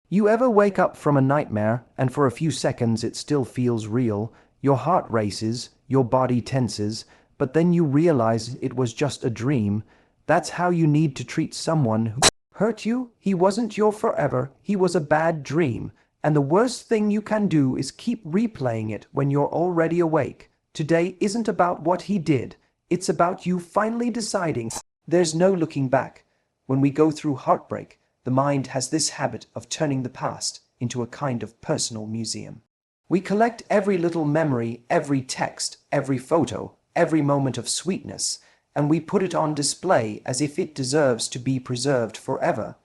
You ever wake up from a nightmare and for a few seconds it still feels real, your heart races, your body tenses, but then you realize it was just a dream? That's how you need to treat someone who hurt you. He wasn't your forever, he was a bad dream, and the worst thing you can do is keep replaying it when you're already awake. Today isn't about what he did, it's about you finally deciding. There's no looking back. When we go through heartbreak, the mind has this habit of turning the past into a kind of personal museum. We collect every little memory, every text, every photo, every moment of sweetness, and we put it on display as if it deserves to be preserved forever.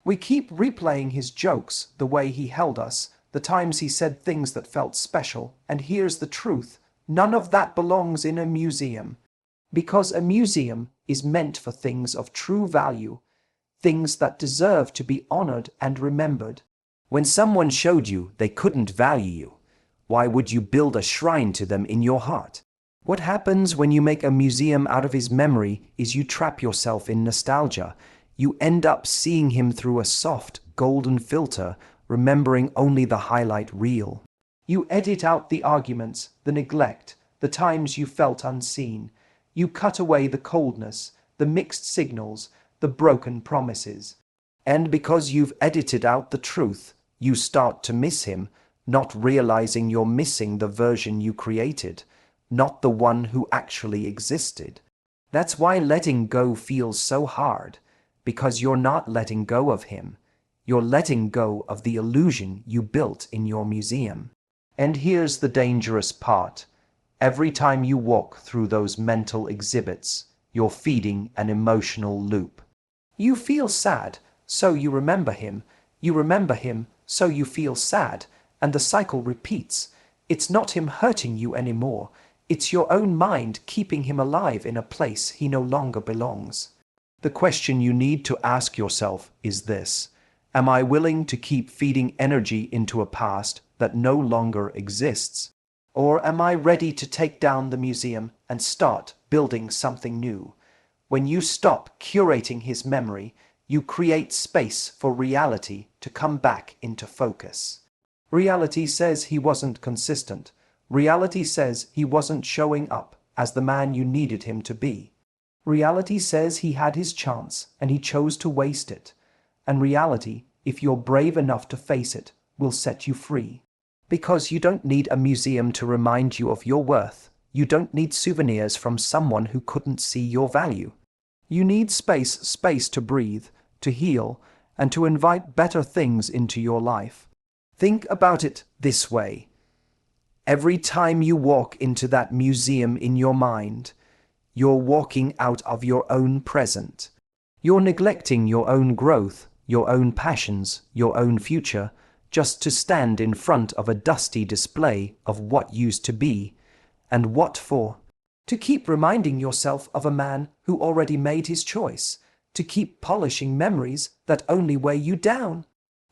We keep replaying his jokes, the way he held us, the times he said things that felt special, and here's the truth: none of that belongs in a museum. Because a museum is meant for things of true value, things that deserve to be honored and remembered. When someone showed you they couldn't value you, why would you build a shrine to them in your heart? What happens when you make a museum out of his memory is you trap yourself in nostalgia. You end up seeing him through a soft, golden filter, remembering only the highlight reel. You edit out the arguments, the neglect, the times you felt unseen. You cut away the coldness, the mixed signals, the broken promises. And because you've edited out the truth, you start to miss him, not realizing you're missing the version you created, not the one who actually existed. That's why letting go feels so hard, because you're not letting go of him. You're letting go of the illusion you built in your museum. And here's the dangerous part. Every time you walk through those mental exhibits, you're feeding an emotional loop. You feel sad, so you remember him. You remember him, so you feel sad, and the cycle repeats. It's not him hurting you anymore. It's your own mind keeping him alive in a place he no longer belongs. The question you need to ask yourself is this: am I willing to keep feeding energy into a past that no longer exists? Or am I ready to take down the museum and start building something new? When you stop curating his memory, you create space for reality to come back into focus. Reality says he wasn't consistent. Reality says he wasn't showing up as the man you needed him to be. Reality says he had his chance and he chose to waste it. And reality, if you're brave enough to face it, will set you free. Because you don't need a museum to remind you of your worth. You don't need souvenirs from someone who couldn't see your value. You need space to breathe, to heal, and to invite better things into your life. Think about it this way. Every time you walk into that museum in your mind, you're walking out of your own present. You're neglecting your own growth, your own passions, your own future, just to stand in front of a dusty display of what used to be. And what for? To keep reminding yourself of a man who already made his choice, to keep polishing memories that only weigh you down.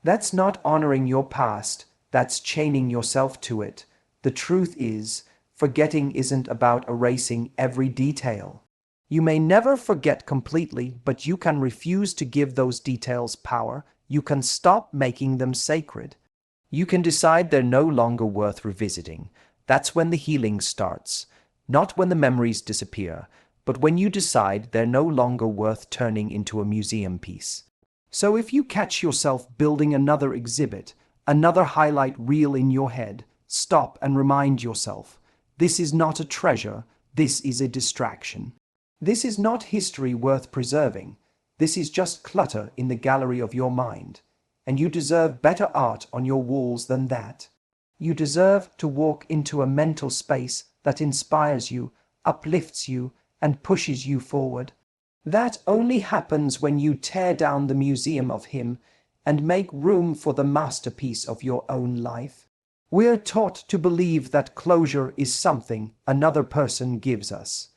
That's not honoring your past, that's chaining yourself to it. The truth is, forgetting isn't about erasing every detail. You may never forget completely, but you can refuse to give those details power. You can stop making them sacred. You can decide they're no longer worth revisiting. That's when the healing starts. Not when the memories disappear, but when you decide they're no longer worth turning into a museum piece. So if you catch yourself building another exhibit, another highlight reel in your head, stop and remind yourself, this is not a treasure, this is a distraction. This is not history worth preserving. This is just clutter in the gallery of your mind. And you deserve better art on your walls than that. You deserve to walk into a mental space that inspires you, uplifts you, and pushes you forward. That only happens when you tear down the museum of him and make room for the masterpiece of your own life. We're taught to believe that closure is something another person gives us.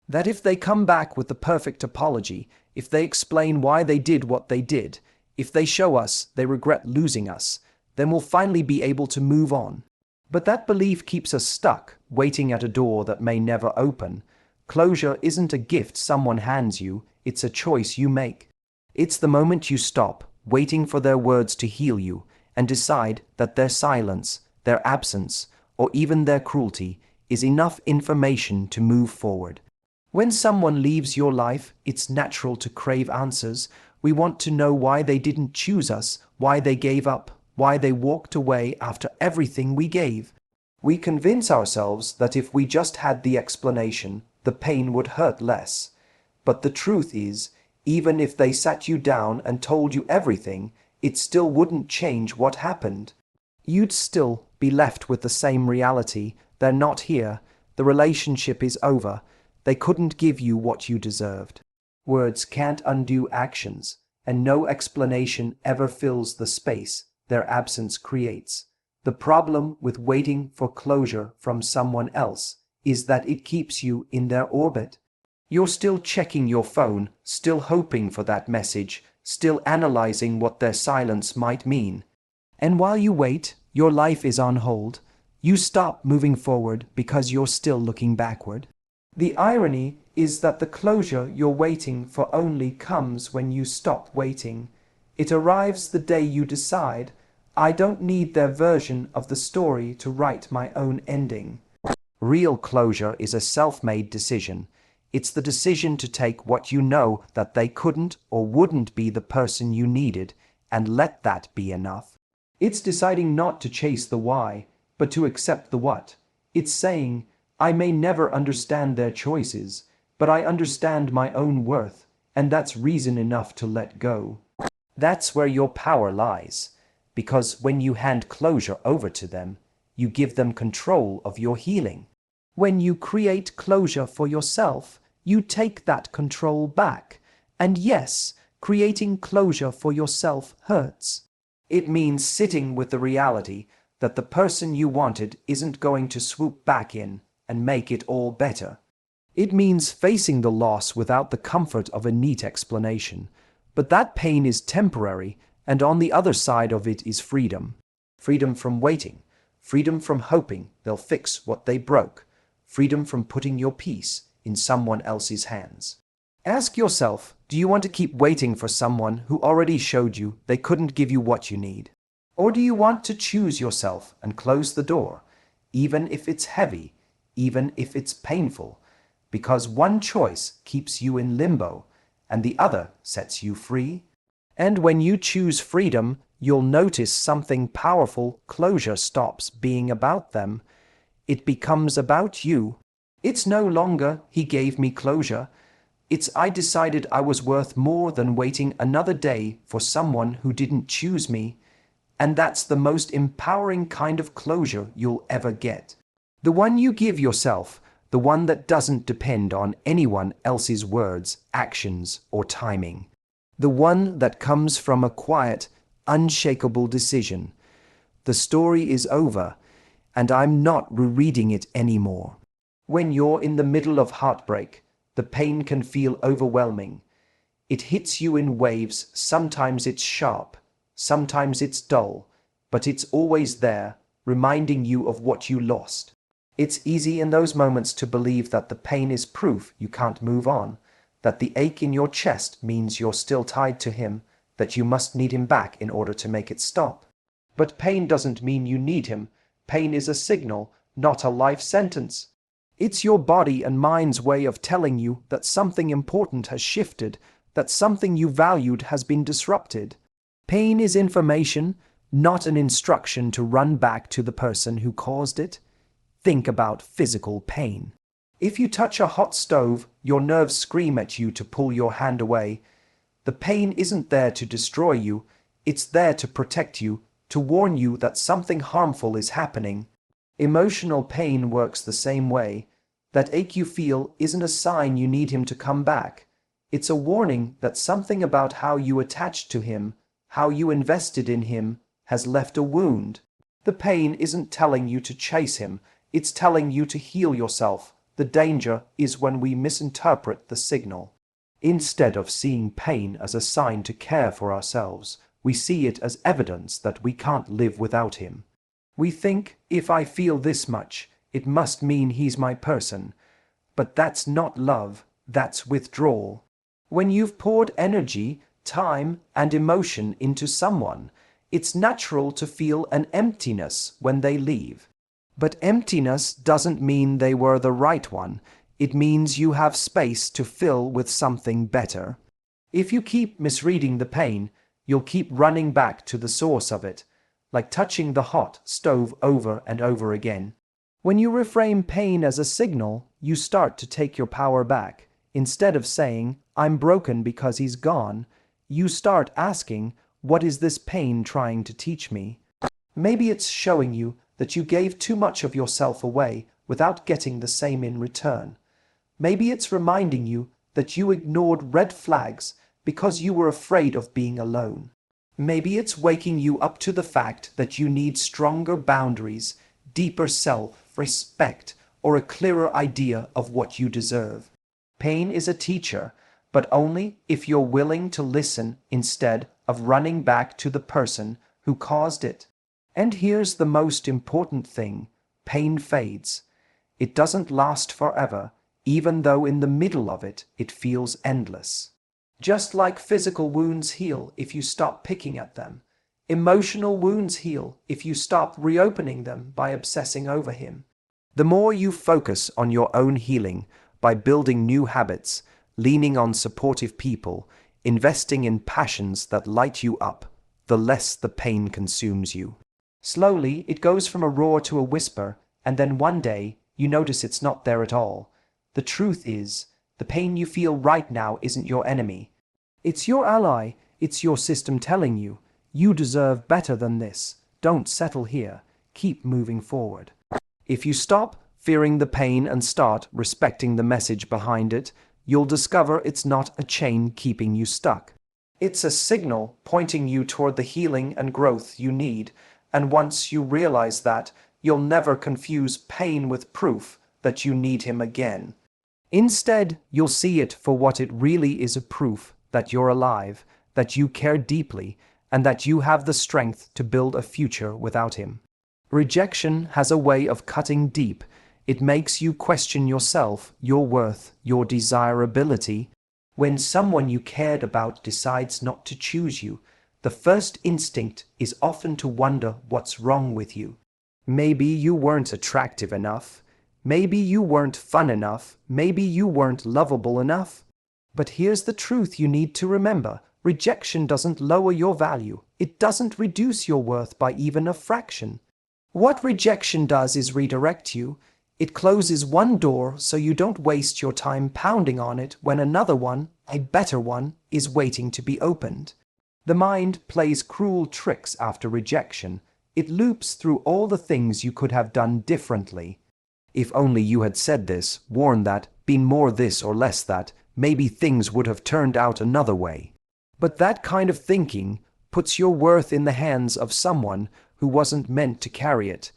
That if they come back with the perfect apology, if they explain why they did what they did, if they show us they regret losing us, then we'll finally be able to move on. But that belief keeps us stuck, waiting at a door that may never open. Closure isn't a gift someone hands you, it's a choice you make. It's the moment you stop, waiting for their words to heal you, and decide that their silence, their absence, or even their cruelty is enough information to move forward. When someone leaves your life, it's natural to crave answers. We want to know why they didn't choose us, why they gave up, why they walked away after everything we gave. We convince ourselves that if we just had the explanation, the pain would hurt less. But the truth is, even if they sat you down and told you everything, it still wouldn't change what happened. You'd still be left with the same reality. They're not here. The relationship is over. They couldn't give you what you deserved. Words can't undo actions, and no explanation ever fills the space their absence creates. The problem with waiting for closure from someone else is that it keeps you in their orbit. You're still checking your phone, still hoping for that message, still analyzing what their silence might mean. And while you wait, your life is on hold. You stop moving forward because you're still looking backward. The irony is that the closure you're waiting for only comes when you stop waiting. It arrives the day you decide, I don't need their version of the story to write my own ending. Real closure is a self-made decision. It's the decision to take what you know that they couldn't or wouldn't be the person you needed, and let that be enough. It's deciding not to chase the why, but to accept the what. It's saying, I may never understand their choices, but I understand my own worth, and that's reason enough to let go. That's where your power lies, because when you hand closure over to them, you give them control of your healing. When you create closure for yourself, you take that control back. And yes, creating closure for yourself hurts. It means sitting with the reality that the person you wanted isn't going to swoop back in and make it all better. It means facing the loss without the comfort of a neat explanation. But that pain is temporary, and on the other side of it is freedom. Freedom from waiting. Freedom from hoping they'll fix what they broke. Freedom from putting your peace in someone else's hands. Ask yourself, do you want to keep waiting for someone who already showed you they couldn't give you what you need? Or do you want to choose yourself and close the door, even if it's heavy, even if it's painful? Because one choice keeps you in limbo, and the other sets you free. And when you choose freedom, you'll notice something powerful. Closure stops being about them. It becomes about you. It's no longer, he gave me closure. It's, I decided I was worth more than waiting another day for someone who didn't choose me. And that's the most empowering kind of closure you'll ever get. The one you give yourself, the one that doesn't depend on anyone else's words, actions, or timing. The one that comes from a quiet, unshakable decision. The story is over, and I'm not rereading it anymore. When you're in the middle of heartbreak, the pain can feel overwhelming. It hits you in waves. Sometimes it's sharp, sometimes it's dull, but it's always there, reminding you of what you lost. It's easy in those moments to believe that the pain is proof you can't move on, that the ache in your chest means you're still tied to him, that you must need him back in order to make it stop. But pain doesn't mean you need him. Pain is a signal, not a life sentence. It's your body and mind's way of telling you that something important has shifted, that something you valued has been disrupted. Pain is information, not an instruction to run back to the person who caused it. Think about physical pain. If you touch a hot stove, your nerves scream at you to pull your hand away. The pain isn't there to destroy you, it's there to protect you, to warn you that something harmful is happening. Emotional pain works the same way. That ache you feel isn't a sign you need him to come back. It's a warning that something about how you attached to him, how you invested in him, has left a wound. The pain isn't telling you to chase him, it's telling you to heal yourself. The danger is when we misinterpret the signal. Instead of seeing pain as a sign to care for ourselves, we see it as evidence that we can't live without him. We think, if I feel this much, it must mean he's my person. But that's not love, that's withdrawal. When you've poured energy, time, and emotion into someone, it's natural to feel an emptiness when they leave. But emptiness doesn't mean they were the right one. It means you have space to fill with something better. If you keep misreading the pain, you'll keep running back to the source of it, like touching the hot stove over and over again. When you reframe pain as a signal, you start to take your power back. Instead of saying, "I'm broken because he's gone," you start asking, "What is this pain trying to teach me?" Maybe it's showing you that you gave too much of yourself away without getting the same in return. Maybe it's reminding you that you ignored red flags because you were afraid of being alone. Maybe it's waking you up to the fact that you need stronger boundaries, deeper self-respect, or a clearer idea of what you deserve. Pain is a teacher, but only if you're willing to listen instead of running back to the person who caused it. And here's the most important thing: pain fades. It doesn't last forever, even though in the middle of it, it feels endless. Just like physical wounds heal if you stop picking at them, emotional wounds heal if you stop reopening them by obsessing over him. The more you focus on your own healing by building new habits, leaning on supportive people, investing in passions that light you up, the less the pain consumes you. Slowly, it goes from a roar to a whisper, and then one day, you notice it's not there at all. The truth is, the pain you feel right now isn't your enemy. It's your ally. It's your system telling you, you deserve better than this. Don't settle here. Keep moving forward. If you stop fearing the pain and start respecting the message behind it, you'll discover it's not a chain keeping you stuck. It's a signal pointing you toward the healing and growth you need, and once you realize that, you'll never confuse pain with proof that you need him again. Instead, you'll see it for what it really is: a proof that you're alive, that you care deeply, and that you have the strength to build a future without him. Rejection has a way of cutting deep. It makes you question yourself, your worth, your desirability. When someone you cared about decides not to choose you, the first instinct is often to wonder what's wrong with you. Maybe you weren't attractive enough. Maybe you weren't fun enough. Maybe you weren't lovable enough. But here's the truth you need to remember: rejection doesn't lower your value. It doesn't reduce your worth by even a fraction. What rejection does is redirect you. It closes one door so you don't waste your time pounding on it when another one, a better one, is waiting to be opened. The mind plays cruel tricks after rejection. It loops through all the things you could have done differently. If only you had said this, worn that, been more this or less that, maybe things would have turned out another way. But that kind of thinking puts your worth in the hands of someone who wasn't meant to carry it.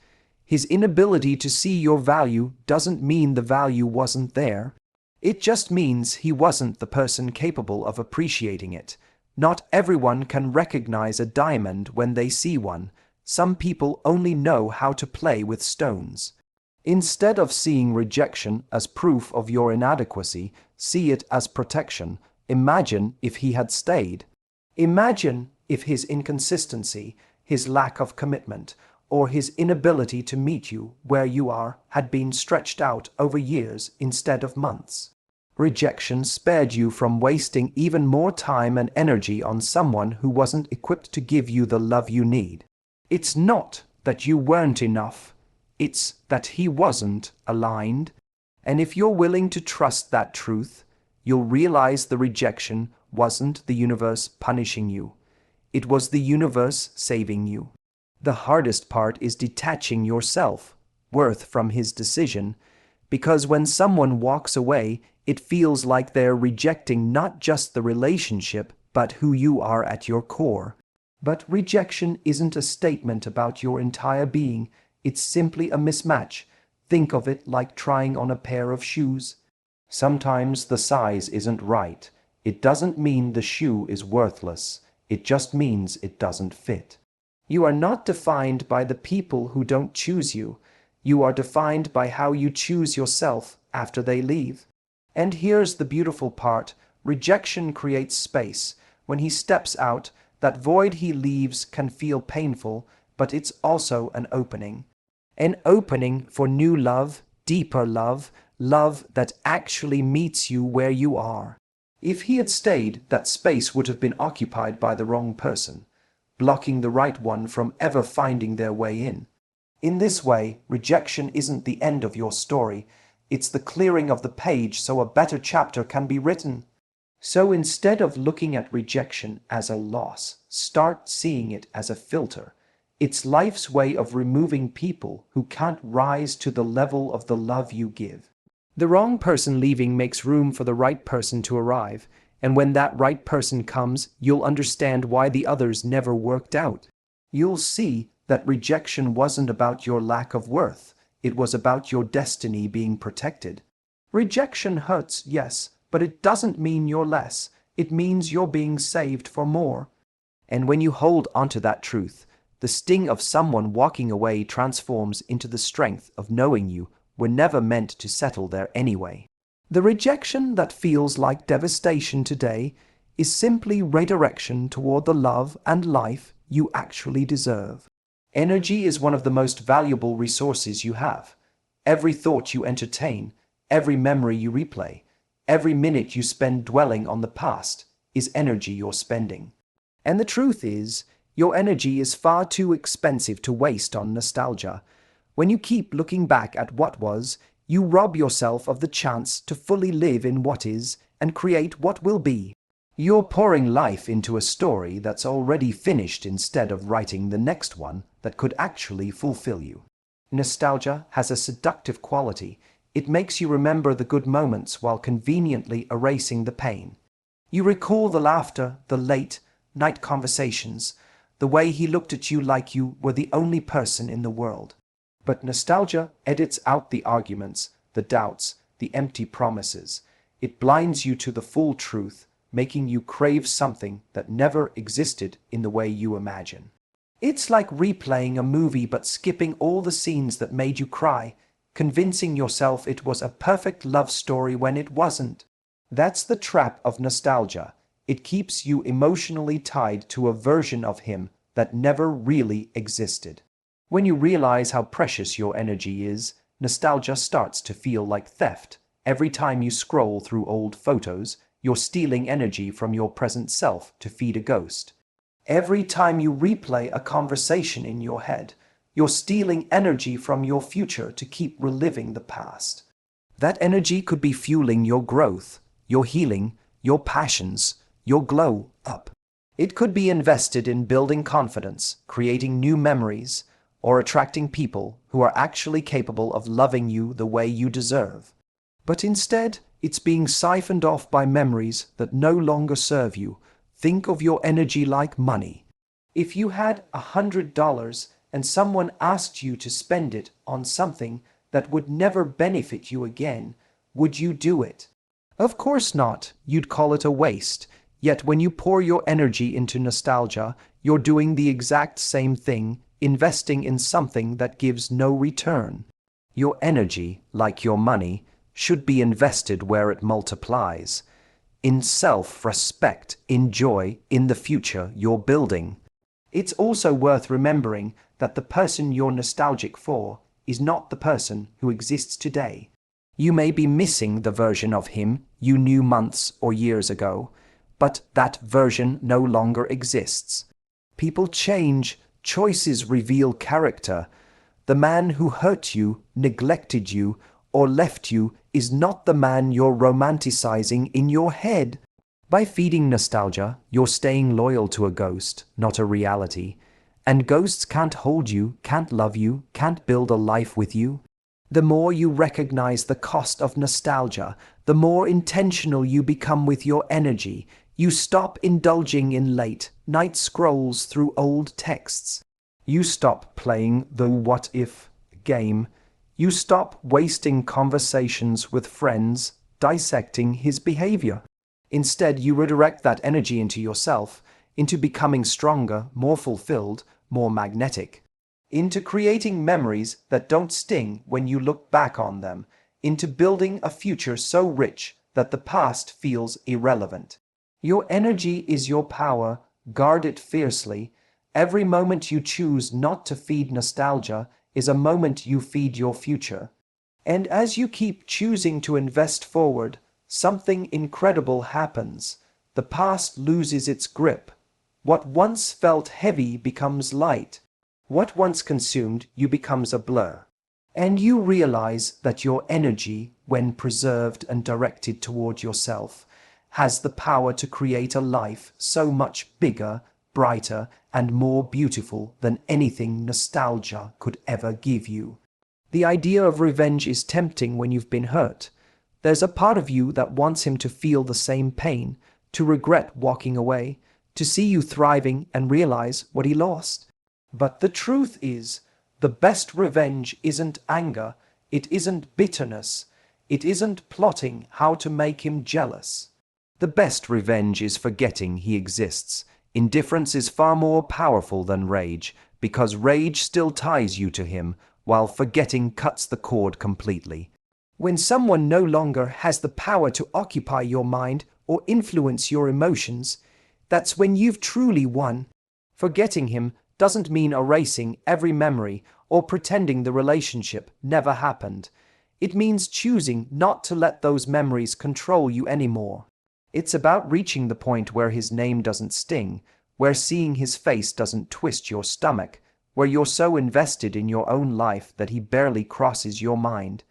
His inability to see your value doesn't mean the value wasn't there. It just means he wasn't the person capable of appreciating it. Not everyone can recognize a diamond when they see one. Some people only know how to play with stones. Instead of seeing rejection as proof of your inadequacy, see it as protection. Imagine if he had stayed. Imagine if his inconsistency, his lack of commitment, or his inability to meet you where you are had been stretched out over years instead of months. Rejection spared you from wasting even more time and energy on someone who wasn't equipped to give you the love you need. It's not that you weren't enough. It's that he wasn't aligned. And if you're willing to trust that truth, you'll realize the rejection wasn't the universe punishing you. It was the universe saving you. The hardest part is detaching your self-worth from his decision, because when someone walks away, it feels like they're rejecting not just the relationship, but who you are at your core. But rejection isn't a statement about your entire being. It's simply a mismatch. Think of it like trying on a pair of shoes. Sometimes the size isn't right. It doesn't mean the shoe is worthless. It just means it doesn't fit. You are not defined by the people who don't choose you. You are defined by how you choose yourself after they leave. And here's the beautiful part: rejection creates space. When he steps out, that void he leaves can feel painful, but it's also an opening. An opening for new love, deeper love, love that actually meets you where you are. If he had stayed, that space would have been occupied by the wrong person, blocking the right one from ever finding their way in. In this way, rejection isn't the end of your story, it's the clearing of the page so a better chapter can be written. So instead of looking at rejection as a loss, start seeing it as a filter. It's life's way of removing people who can't rise to the level of the love you give. The wrong person leaving makes room for the right person to arrive, and when that right person comes, you'll understand why the others never worked out. You'll see that rejection wasn't about your lack of worth, it was about your destiny being protected. Rejection hurts, yes, but it doesn't mean you're less, it means you're being saved for more. And when you hold onto that truth, the sting of someone walking away transforms into the strength of knowing you were never meant to settle there anyway. The rejection that feels like devastation today is simply redirection toward the love and life you actually deserve. Energy is one of the most valuable resources you have. Every thought you entertain, every memory you replay, every minute you spend dwelling on the past is energy you're spending. And the truth is, your energy is far too expensive to waste on nostalgia. When you keep looking back at what was, you rob yourself of the chance to fully live in what is and create what will be. You're pouring life into a story that's already finished instead of writing the next one that could actually fulfill you. Nostalgia has a seductive quality. It makes you remember the good moments while conveniently erasing the pain. You recall the laughter, the late night conversations, the way he looked at you like you were the only person in the world. But nostalgia edits out the arguments, the doubts, the empty promises. It blinds you to the full truth, making you crave something that never existed in the way you imagine. It's like replaying a movie but skipping all the scenes that made you cry, convincing yourself it was a perfect love story when it wasn't. That's the trap of nostalgia. It keeps you emotionally tied to a version of him that never really existed. When you realize how precious your energy is, nostalgia starts to feel like theft. Every time you scroll through old photos, you're stealing energy from your present self to feed a ghost. Every time you replay a conversation in your head, you're stealing energy from your future to keep reliving the past. That energy could be fueling your growth, your healing, your passions, your glow up. It could be invested in building confidence, creating new memories, or attracting people who are actually capable of loving you the way you deserve. But instead, it's being siphoned off by memories that no longer serve you. Think of your energy like money. If you had $100 and someone asked you to spend it on something that would never benefit you again, would you do it? Of course not. You'd call it a waste. Yet when you pour your energy into nostalgia, you're doing the exact same thing, investing in something that gives no return. Your energy, like your money, should be invested where it multiplies. In self-respect, in joy, in the future you're building. It's also worth remembering that the person you're nostalgic for is not the person who exists today. You may be missing the version of him you knew months or years ago, but that version no longer exists. People change, choices reveal character. The man who hurt you, neglected you, or left you is not the man you're romanticizing in your head. By feeding nostalgia, you're staying loyal to a ghost, not a reality. And ghosts can't hold you, can't love you, can't build a life with you. The more you recognize the cost of nostalgia, the more intentional you become with your energy. You stop indulging in late night scrolls through old texts. You stop playing the what-if game. You stop wasting conversations with friends dissecting his behavior. Instead, you redirect that energy into yourself, into becoming stronger, more fulfilled, more magnetic, into creating memories that don't sting when you look back on them, into building a future so rich that the past feels irrelevant. Your energy is your power, guard it fiercely. Every moment you choose not to feed nostalgia is a moment you feed your future. And as you keep choosing to invest forward, something incredible happens. The past loses its grip. What once felt heavy becomes light. What once consumed you becomes a blur. And you realize that your energy, when preserved and directed toward yourself, has the power to create a life so much bigger, brighter, and more beautiful than anything nostalgia could ever give you. The idea of revenge is tempting when you've been hurt. There's a part of you that wants him to feel the same pain, to regret walking away, to see you thriving and realize what he lost. But the truth is, the best revenge isn't anger, it isn't bitterness, it isn't plotting how to make him jealous. The best revenge is forgetting he exists. Indifference is far more powerful than rage, because rage still ties you to him, while forgetting cuts the cord completely. When someone no longer has the power to occupy your mind or influence your emotions, that's when you've truly won. Forgetting him doesn't mean erasing every memory or pretending the relationship never happened. It means choosing not to let those memories control you anymore. It's about reaching the point where his name doesn't sting, where seeing his face doesn't twist your stomach, where you're so invested in your own life that he barely crosses your mind.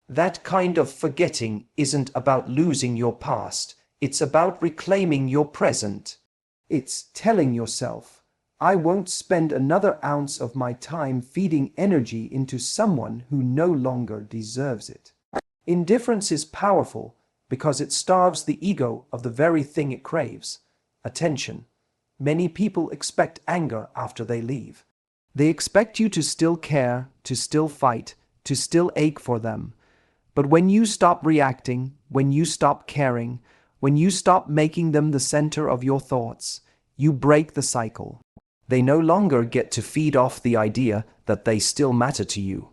That kind of forgetting isn't about losing your past, it's about reclaiming your present. It's telling yourself, I won't spend another ounce of my time feeding energy into someone who no longer deserves it. Indifference is powerful because it starves the ego of the very thing it craves, attention. Many people expect anger after they leave. They expect you to still care, to still fight, to still ache for them. But when you stop reacting, when you stop caring, when you stop making them the center of your thoughts, you break the cycle. They no longer get to feed off the idea that they still matter to you.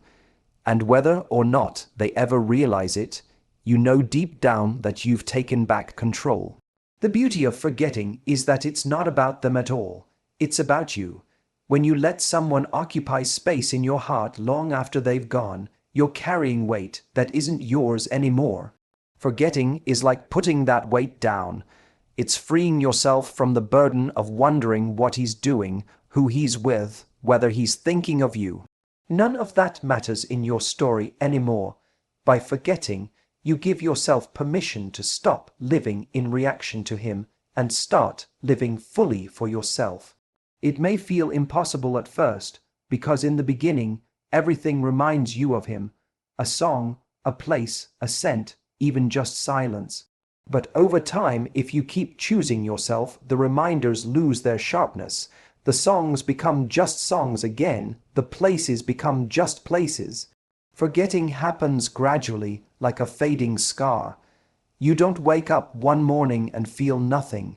And whether or not they ever realize it, you know deep down that you've taken back control. The beauty of forgetting is that it's not about them at all. It's about you. When you let someone occupy space in your heart long after they've gone, you're carrying weight that isn't yours anymore. Forgetting is like putting that weight down. It's freeing yourself from the burden of wondering what he's doing, who he's with, whether he's thinking of you. None of that matters in your story anymore. By forgetting, you give yourself permission to stop living in reaction to him and start living fully for yourself. It may feel impossible at first, because in the beginning, everything reminds you of him. A song, a place, a scent, even just silence. But over time, if you keep choosing yourself, the reminders lose their sharpness. The songs become just songs again. The places become just places. Forgetting happens gradually, like a fading scar. You don't wake up one morning and feel nothing.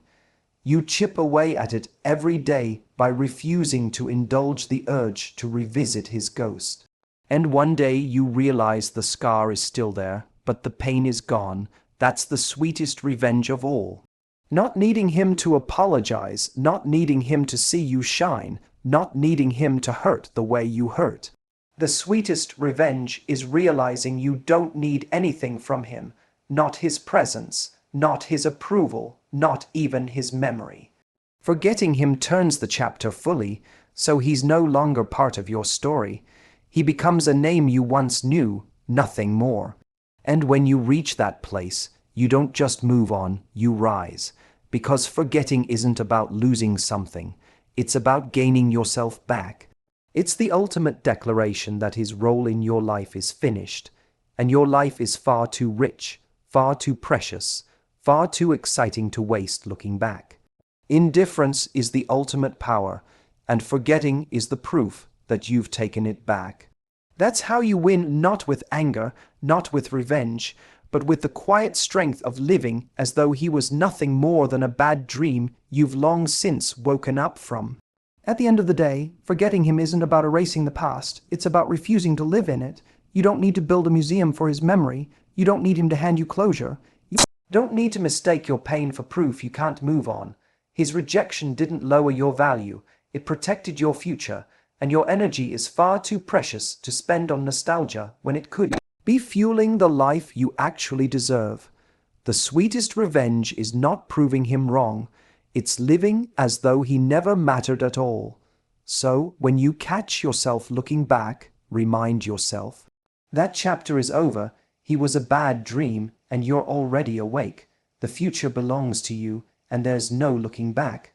You chip away at it every day by refusing to indulge the urge to revisit his ghost. And one day you realize the scar is still there, but the pain is gone. That's the sweetest revenge of all. Not needing him to apologize, not needing him to see you shine, not needing him to hurt the way you hurt. The sweetest revenge is realizing you don't need anything from him, not his presence, not his approval, not even his memory. Forgetting him turns the chapter fully, so he's no longer part of your story. He becomes a name you once knew, nothing more. And when you reach that place, you don't just move on, you rise. Because forgetting isn't about losing something, it's about gaining yourself back. It's the ultimate declaration that his role in your life is finished, and your life is far too rich, far too precious, far too exciting to waste looking back. Indifference is the ultimate power, and forgetting is the proof that you've taken it back. That's how you win, not with anger, not with revenge, but with the quiet strength of living as though he was nothing more than a bad dream you've long since woken up from. At the end of the day, forgetting him isn't about erasing the past, it's about refusing to live in it. You don't need to build a museum for his memory. You don't need him to hand you closure. Don't need to mistake your pain for proof you can't move on. His rejection didn't lower your value, it protected your future, and your energy is far too precious to spend on nostalgia when it could be fueling the life you actually deserve. The sweetest revenge is not proving him wrong, it's living as though he never mattered at all. So, when you catch yourself looking back, remind yourself that chapter is over, he was a bad dream, and you're already awake. The future belongs to you, and there's no looking back.